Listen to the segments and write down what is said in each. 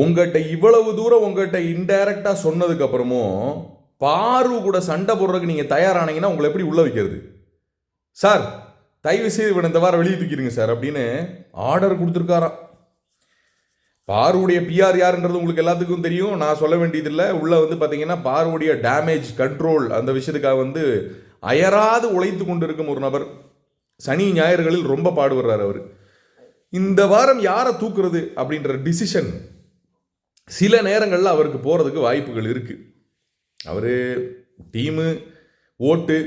உங்கள்கிட்ட இவ்வளவு தூரம் உங்கள்கிட்ட இன்டைரக்டாக சொன்னதுக்கு அப்புறமும் பாரு கூட சண்டை போடுறதுக்கு நீங்கள் தயாரானீங்கன்னா உங்களை எப்படி உள்ள வைக்கிறது? சார் தயவு செய்து இவனை இந்த வாரம் வெளியே தூக்கிடுங்க சார் அப்படின்னு ஆர்டர் கொடுத்துருக்காராம். பாருடைய பிஆர் யாருன்றது உங்களுக்கு எல்லாத்துக்கும் தெரியும், நான் சொல்ல வேண்டியதில்லை. உள்ளே வந்து பார்த்தீங்கன்னா பாருடைய டேமேஜ் கண்ட்ரோல் அந்த விஷயத்துக்காக வந்து அயராது உழைத்து கொண்டிருக்கும் ஒரு நபர். சனி ஞாயிறுகளில் ரொம்ப பாடுபடுறார் அவர். இந்த வாரம் யாரை தூக்குறது அப்படின்ற டிசிஷன் சில நேரங்களில் அவருக்கு போகிறதுக்கு வாய்ப்புகள் இருக்குது. அவர் டீமு ஓட்டு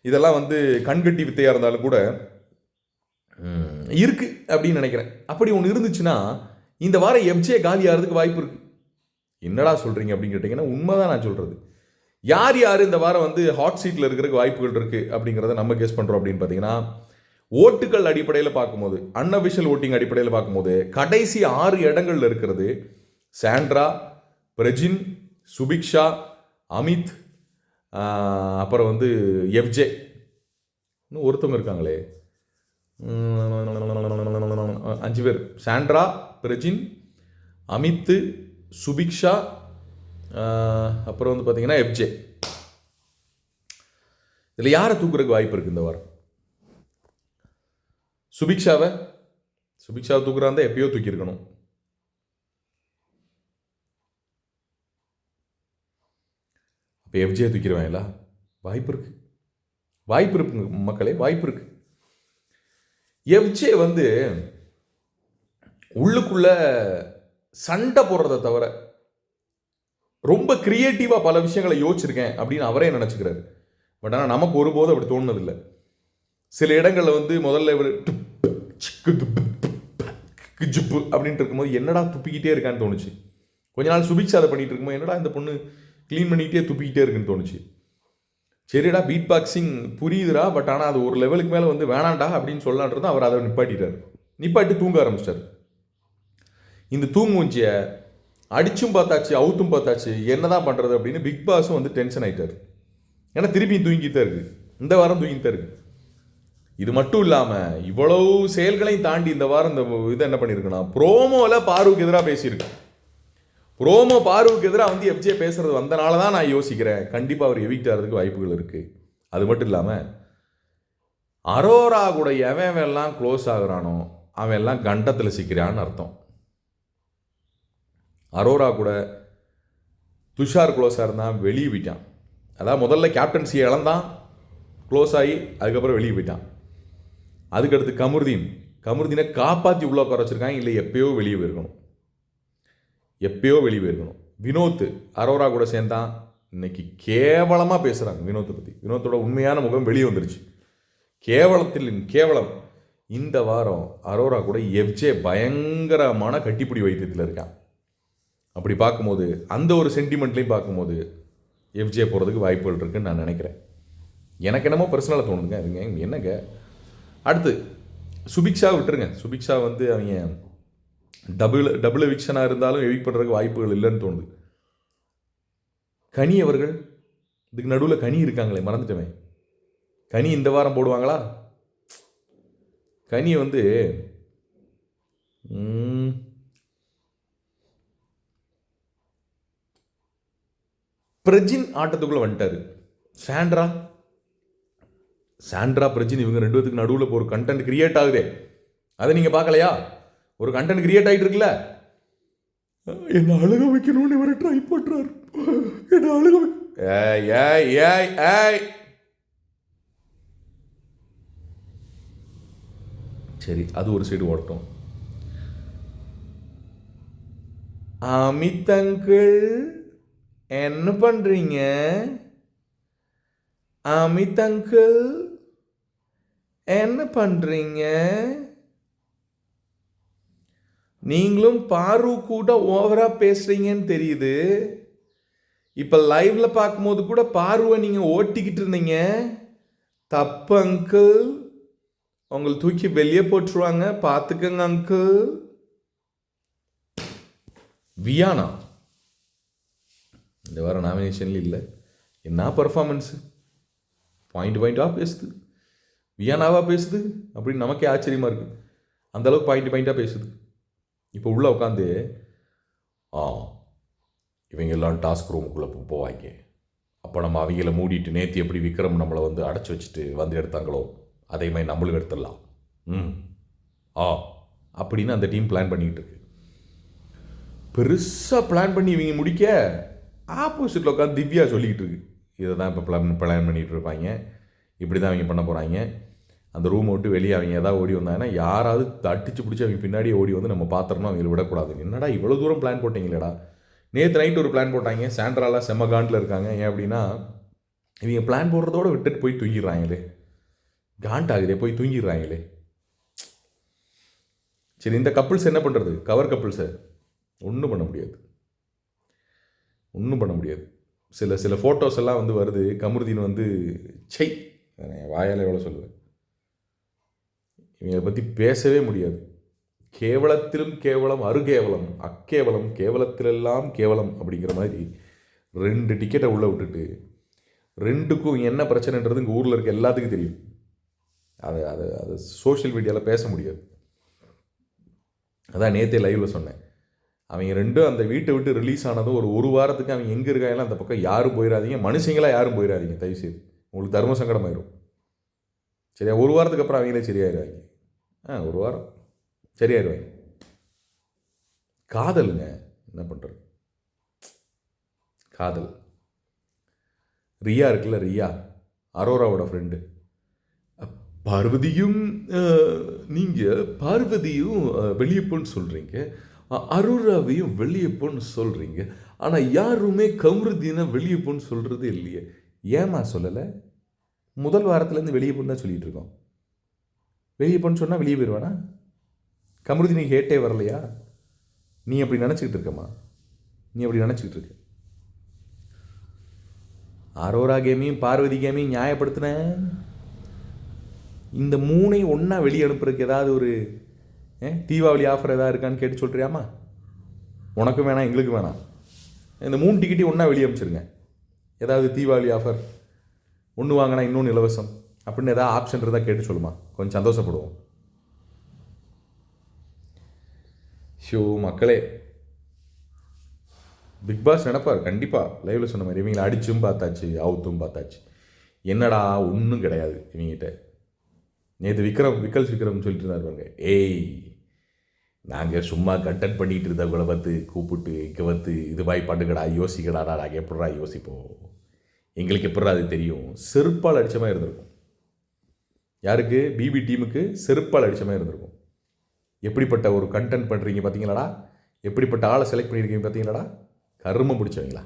இதெல்லாம் வந்து கண்கட்டி வித்தையாக இருந்தாலும் கூட இருக்குது அப்படின்னு நினைக்கிறேன். அப்படி ஒன்று இருந்துச்சுன்னா இந்த வாரம் எஃப்ஜே காலியாகிறதுக்கு வாய்ப்பு இருக்குது. என்னடா சொல்கிறீங்க அப்படின்னு கேட்டிங்கன்னா உண்மைதான் நான் சொல்கிறது. யார் யார் இந்த வாரம் வந்து ஹாட் சீட்டில் இருக்கிறதுக்கு வாய்ப்புகள் இருக்குது அப்படிங்கிறத நம்ம கெஸ் பண்ணுறோம் அப்படின்னு பார்த்தீங்கன்னா, ஓட்டுகள் அடிப்படையில் பார்க்கும்போது, அன்அஃபிஷியல் ஓட்டிங் அடிப்படையில் பார்க்கும்போது கடைசி 6 இடங்களில் இருக்கிறது சாண்ட்ரா, பிரஜின், சுபிக்ஷா, அமித், அப்புறம் வந்து எஃப்ஜே, இன்னும் ஒருத்தவங்க இருக்காங்களே, 5 பேர். சாண்ட்ரா, பிரஜின், அமித், சுபிக்ஷா, அப்புறம் வந்து பார்த்தீங்கன்னா எஃப்ஜே. இதில் யாரை தூக்குறதுக்கு வாய்ப்பு இருக்குது இந்த வாரம்? சுபிக்ஷாவை தூக்குறா இருந்தால் எப்பயோ தூக்கியிருக்கணும். இப்போ எஃப்ஜே தூக்கிடுவாங்களா? வாய்ப்பு இருக்கு மக்களே, வாய்ப்பு இருக்கு. எஃப்ஜே வந்து உள்ளுக்குள்ள சண்டை போடுறதை தவிர ரொம்ப கிரியேட்டிவாக பல விஷயங்களை யோசிச்சிருக்கேன் அப்படின்னு அவரே நினச்சிக்கிறாரு. பட் ஆனால் நமக்கு ஒருபோதும் அப்படி தோணுனதில்லை. சில இடங்களில் வந்து முதல்ல இவர் ஜிப்பு அப்படின்ட்டு இருக்கும்போது என்னடா துப்பிக்கிட்டே இருக்கான்னு தோணுச்சு. கொஞ்ச நாள் சுபிக்ஷா அதை பண்ணிட்டு இருக்கும்போது என்னடா இந்த பொண்ணு க்ளீன் பண்ணிக்கிட்டே துப்பிக்கிட்டே இருக்குன்னு தோணுச்சு. சரிடா பீட் பாக்ஸிங் புரியுதுடா, பட் ஆனால் அது ஒரு லெவலுக்கு மேலே வந்து வேணாண்டா அப்படின்னு சொல்லலான்றது அவர் அதை நிப்பாட்டி தூங்க ஆரம்பிச்சிட்டார். இந்த தூங்குஞ்சியை அடிச்சும் பார்த்தாச்சு அவுத்தும் பார்த்தாச்சு, என்னதான் பண்ணுறது அப்படின்னு பிக் பாஸும் வந்து டென்ஷன் ஆகிட்டார். ஏன்னா திருப்பியும் தூங்கிட்டு தான் இருக்குது, இந்த வாரம் தூங்கிட்டு தான் இருக்குது. இது மட்டும் இல்லாமல் இவ்வளவு செயல்களையும் தாண்டி இந்த வாரம் இந்த இதை என்ன பண்ணியிருக்குன்னா, ப்ரோமோவில் பாருவுக்கு எதிராக பேசியிருக்கு. பாருவுக்கு எதிராக வந்து எஃப்ஜே பேசுறது வந்தனால தான் நான் யோசிக்கிறேன் கண்டிப்பாக அவர் எவிக்ட் ஆகிறதுக்கு வாய்ப்புகள் இருக்குது. அது மட்டும் இல்லாமல் அரோரா கூட எவன் எல்லாம் க்ளோஸ் ஆகுறானோ அவன் எல்லாம் கண்டத்தில் சிக்கிறான்னு அர்த்தம். அரோரா கூட துஷார் க்ளோஸாக இருந்தான், வெளியே போயிட்டான். அதான் முதல்ல கேப்டன்சியை இழந்தான், க்ளோஸ் ஆகி அதுக்கப்புறம் வெளியே போயிட்டான். அதுக்கடுத்து கமருதீனை காப்பாற்றி உள்ளே உட்கார வச்சுருக்காங்க. இல்லை எப்பயோ வெளியே போயிருக்கணும். வினோத் அரோரா கூட சேர்ந்தான். இன்னைக்கு கேவலமாக பேசுகிறாங்க வினோத்தை பற்றி. வினோத்தோட உண்மையான முகம் வெளியே வந்துருச்சு. கேவலம். இந்த வாரம் அரோரா கூட எஃப்ஜே பயங்கரமான கட்டிப்பிடி வைத்தியத்தில் இருக்கான். அப்படி பார்க்கும்போது அந்த ஒரு சென்டிமெண்ட்லையும் பார்க்கும்போது எஃப்ஜே போகிறதுக்கு வாய்ப்புகள் இருக்குன்னு நான் நினைக்கிறேன். எனக்கு என்னமோ பர்சனலாக தோணுதுங்க அதுங்க. என்னங்க அடுத்து சுபிக்ஷா விட்டுருங்க. சுபிக்ஷா வந்து அவங்க டபுள் எவிக்ஷனாக இருந்தாலும் எவிக் பண்ணுறதுக்கு வாய்ப்புகள் இல்லைன்னு தோணுது. கனி அவர்கள், இதுக்கு நடுவில் கனி இருக்காங்களே, மறந்துட்டேன். கனி இந்த வாரம் போடுவாங்களா? கனி வந்து பிரஜின் ஆட்டத்துக்குள்ளே வந்துட்டார். சாண்ட்ரா பிரஜின் இவங்க 2 பேத்துக்கு நடுவில் ஒரு கண்டென்ட் கிரியேட் ஆகுதே, அதை நீங்கள் பார்க்கலையா? ஒரு கண்டென்ட் கிரியேட் ஆகிட்டு இருக்குல்ல. என்ன அழுக வைக்கணும்னு இவரை ட்ரை பண்ணுறாரு. என்ன அழுக சரி, அது ஒரு சைடு ஓடட்டும். அமித் அங்கிள் என்ன பண்றீங்க? அமித் அங்கிள் என்ன பண்றீங்க? நீங்களும் பாரு கூட ஓவரா பேசுறீங்கன்னு தெரியுது. இப்ப லைவ்ல பார்க்கும்போது கூட பாருவை நீங்க ஓட்டிக்கிட்டு இருந்தீங்க. தப்பு அங்கிள், உங்களை தூக்கி வெளியே போட்டுருவாங்க, பார்த்துக்கங்க அங்கிள். வியானா இந்த வாரம் நாமினேஷன்ல இல்லை. என்ன பர்ஃபார்மன்ஸ், பாயிண்டாக பேசுது, வியானாவா பேசுது அப்படின்னு நமக்கே ஆச்சரியமா இருக்கு. அந்த அளவுக்கு பாயிண்டாக பேசுது. இப்போ உள்ள உட்காந்து ஆ இவங்க எல்லாம் டாஸ்க் ரூமுக்குள்ளே போவாங்க. அப்போ நம்ம அவங்கள மூடிட்டு நேற்று எப்படி விக்ரம் நம்மளை வந்து அடைச்சி வச்சுட்டு வந்து எடுத்தாங்களோ அதே மாதிரி நம்மளும் எடுத்துடலாம். ம் ஆ அப்படின்னு அந்த டீம் பிளான் பண்ணிகிட்டு இருக்கு. பெருசாக பிளான் பண்ணி இவங்க முடிக்க ஆப்போசிட்டில் உட்காந்து திவ்யா சொல்லிக்கிட்டு இருக்கு, இதை தான் இப்போ பிளான் பண்ணிகிட்டு இருப்பாங்க, இப்படி தான் அவங்க பண்ண போகிறாங்க. அந்த ரூமை விட்டு வெளியே அவங்க ஏதாவது ஓடி வந்தாங்கன்னா யாராவது தட்டிச்சு பிடிச்சி அவங்க பின்னாடியே ஓடி வந்து நம்ம பார்த்துறோம், அவங்களை விடக்கூடாது. என்னடா இவ்வளோ தூரம் பிளான் போட்டிங்களேடா. நேற்று நைட்டு ஒரு பிளான் போட்டாங்க, சாண்ட்ராலாம் செம்ம காண்டில் இருக்காங்க. ஏன் அப்படின்னா இவங்க பிளான் போடுறதோடு விட்டுட்டு போய் தூங்கிடுறாங்களே, காண்டாகுதே போய் தூங்கிடுறாங்களே. சரி, இந்த கப்பிள்ஸ் என்ன பண்ணுறது? கவர் கப்பிள்ஸை ஒன்றும் பண்ண முடியாது, ஒன்றும் பண்ண முடியாது. சில ஃபோட்டோஸ் எல்லாம் வந்து வருது, கமருதீன் வந்து சை வாயால் எவ்வளோ சொல்லுவேன், இவங்களை பற்றி பேசவே முடியாது. கேவலத்திலும் கேவலம், அருகேவலம், அக்கேவலம், கேவலத்திலெல்லாம் கேவலம் அப்படிங்கிற மாதிரி 2 டிக்கெட்டை உள்ளே விட்டுட்டு 2க்கும் என்ன பிரச்சனைன்றது இங்கே ஊரில் இருக்க எல்லாத்துக்கும் தெரியும். அதை சோஷியல் மீடியாவில் பேச முடியாது. அதான் நேற்றே லைவில் சொன்னேன், அவங்க 2 அந்த வீட்டை விட்டு ரிலீஸ் ஆனதும் ஒரு வாரத்துக்கு அவங்க எங்கே இருக்காங்கலாம் அந்த பக்கம் யாரும் போயிடாதீங்க, மனுஷங்களாக யாரும் போயிடாதீங்க தயவுசெய்து, உங்களுக்கு தர்ம சங்கடமாயிரும். சரியா? ஒரு வாரத்துக்கு அப்புறம் அவங்களே சரியாயிருவாங்க. ஒரு வாரம் சரியாயிருவாங்க. காதலுங்க, என்ன பண்ணுறது, காதல். ரியா இருக்குல்ல, ரியா அரோராவோட ஃப்ரெண்டு, பார்வதியும் நீங்கள் பார்வதியும் வெளியே போன்னு சொல்கிறீங்க, அரோராவையும் வெளியே போன்னு சொல்கிறீங்க, ஆனால் யாருமே கமருதீனை வெளியே போன்னு சொல்கிறது இல்லையே. ஏமா சொல்லலை? முதல் வாரத்துலேருந்து வெளியே போன்னு தான் சொல்லிகிட்டு இருக்கோம். வெளியே போன்னு சொன்னால் வெளியே போயிடுவானா? கமருதீனை ஹேட்டே வரலையா? நீ அப்படி நினச்சிக்கிட்டு இருக்கம்மா, நீ அப்படி நினச்சிக்கிட்டு இருக்க. அரோரா கேமையும் பார்வதி கேமையும் நியாயப்படுத்தின இந்த 3ஐயும் ஒன்றா வெளியே அனுப்புறதுக்கு ஏதாவது ஒரு தீபாவளி ஆஃபர் ஏதாவது இருக்கான்னு கேட்டு சொல்கிறியாம்மா? உனக்கும் வேணாம், எங்களுக்கு வேணாம், இந்த 3 டிக்கெட்டையும் ஒன்றா வெளியே அனுப்பிச்சிருங்க. ஏதாவது தீபாவளி ஆஃபர், ஒன்று வாங்கினா இன்னொன்று இலவசம் அப்படின்னு ஏதாவது ஆப்ஷன் இருந்தால் கேட்டு சொல்லுமா, கொஞ்சம் சந்தோஷப்படுவோம். ஷோ மக்களே, பிக் பாஸ் நினைப்பார் கண்டிப்பாக, லைவில் சொன்ன மாதிரி இவங்களை அடிச்சும் பார்த்தாச்சு, அவுத்தும் பார்த்தாச்சு, என்னடா ஒன்றும் கிடையாது இவங்கிட்ட. நேற்று விக்கல்ஸ் விக்ரம் சொல்லிட்டு இருந்தார் பாருங்க, ஏய் நாங்கள் சும்மா கண்டென்ட் பண்ணிகிட்டு இருந்தவங்களை பார்த்து கூப்பிட்டு இங்கே வந்து இது மாதிரி பண்ணுங்கடா, யோசிக்கடாடா, நாங்கள் எப்படா யோசிப்போம், எங்களுக்கு எப்படா அது தெரியும். செருப்பால் அடித்த மாதிரி இருந்திருக்கும். யாருக்கு? பிபி டீமுக்கு செருப்பால் அடித்த மாதிரி இருந்திருக்கும். எப்படிப்பட்ட ஒரு கண்டென்ட் பண்ணுறீங்க பார்த்தீங்களாடா, எப்படிப்பட்ட ஆளை செலக்ட் பண்ணியிருக்கீங்க பார்த்தீங்களாடா, கருமம் பிடிச்சவங்களா.